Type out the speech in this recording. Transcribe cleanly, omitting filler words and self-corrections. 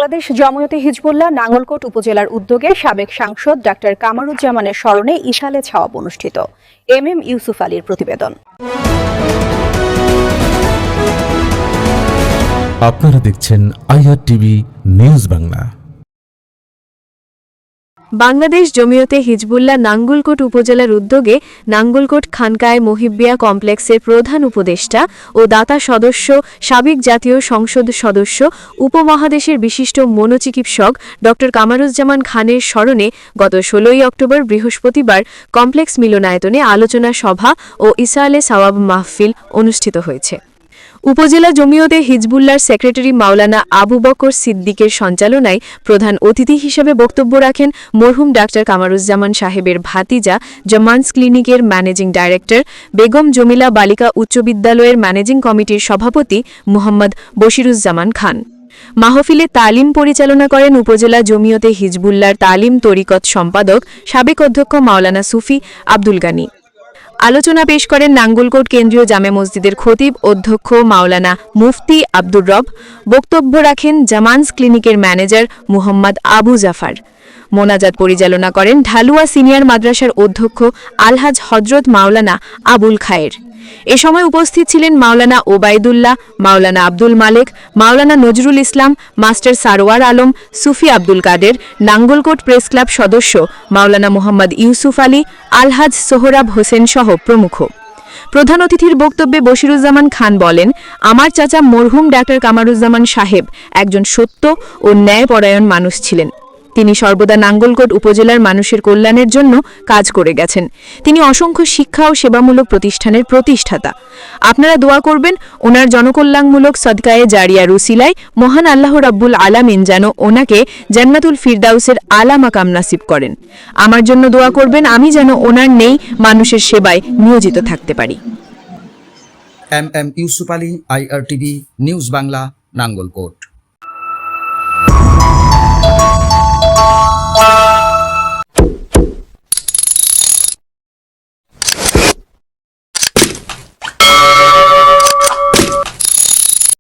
বাংলাদেশ জমিয়তে হিজবুল্লাহ নাঙ্গলকোট উপজেলার উদ্যোগে সাবেক সাংসদ ডাক্তার কামারুজ্জামানের স্মরণে ইশালে ছাওয়াব অনুষ্ঠিত। এম ইউসুফ আলীর প্রতিবেদন। আপনারা দেখছেন IRTV নিউজ বাংলা। বাংলাদেশ জমিয়তে হিজবুল্লাহ নাঙ্গলকোট উপজেলার উদ্যোগে নাঙ্গলকোট খানকায় মহিব্বিয়া কমপ্লেক্সের প্রধান উপদেষ্টা ও দাতা সদস্য, সাবেক জাতীয় সংসদ সদস্য, উপমহাদেশের বিশিষ্ট মনোচিকিৎসক ড কামারুজ্জামান খানের স্মরণে গত ১৬ অক্টোবর বৃহস্পতিবার কমপ্লেক্স মিলনায়তনে আলোচনা সভা ও ইসালে সাওয়াব মাহফিল অনুষ্ঠিত হয়েছে। উপজেলা জমিয়তে হিজবুল্লাহর সেক্রেটারি মাওলানা আবু বকর সিদ্দিকের সঞ্চালনায় প্রধান অতিথি হিসেবে বক্তব্য রাখেন মরহুম ডাক্তার কামারুজ্জামান সাহেবের ভাতিজা জামান্স ক্লিনিকের ম্যানেজিং ডাইরেক্টর, বেগম জমিলা বালিকা উচ্চ বিদ্যালয়ের ম্যানেজিং কমিটির সভাপতি মুহাম্মদ বশিরুজ্জামান খান। মাহফিলে তালিম পরিচালনা করেন উপজেলা জমিয়তে হিজবুল্লাহর তালিম তরিকত সম্পাদক, সাবেক অধ্যক্ষ মাওলানা সুফি আব্দুল গানী। আলোচনা পেশ করেন নাঙ্গলকোট কেন্দ্রীয় জামে মসজিদের খতিব অধ্যক্ষ মাওলানা মুফতি আব্দুর রব। বক্তব্য রাখেন জামান্স ক্লিনিকের ম্যানেজার মুহাম্মদ আবু জাফর। মোনাজাত পরিচালনা করেন ঢালুয়া সিনিয়র মাদ্রাসার অধ্যক্ষ আলহাজ হজরত মাওলানা আবুল খায়ের। এ সময় উপস্থিত ছিলেন মাওলানা ওবায়দুল্লাহ, মাওলানা আব্দুল মালেক, মাওলানা নজরুল ইসলাম, মাস্টার সারোয়ার আলম, সুফি আব্দুল কাদের, নাঙ্গলকোট প্রেস ক্লাব সদস্য মাওলানা মোহাম্মদ ইউসুফ আলী, আলহাজ সোহরাব হোসেন সহ প্রমুখ। প্রধান অতিথির বক্তব্যে বশিরুজ্জামান খান বলেন, আমার চাচা মরহুম ডাক্তার কামারুজ্জামান সাহেব একজন সত্য ও ন্যায়পরায়ণ মানুষ ছিলেন। তিনি সর্বদা নাঙ্গলকোট উপজেলার মানুষের কল্যাণের জন্য কাজ করে গেছেন। তিনি অসংখ্য শিক্ষা ও সেবামূলক প্রতিষ্ঠানের প্রতিষ্ঠাতা। আপনারা দোয়া করবেন ওনার জনকল্যাণমূলক সদকায়ে জারিয়ার উসিলায় মহান আল্লাহ রাব্বুল আলামিন যেন ওনাকে জান্নাতুল ফিরদাউসের আলা মাকাম নাসিব করেন। আমার জন্য দোয়া করবেন, আমি যেন ওনার নেই মানুষের সেবায় নিয়োজিত থাকতে পারি। M Yusuf Ali, IRTV news Bangla, Nangalkot.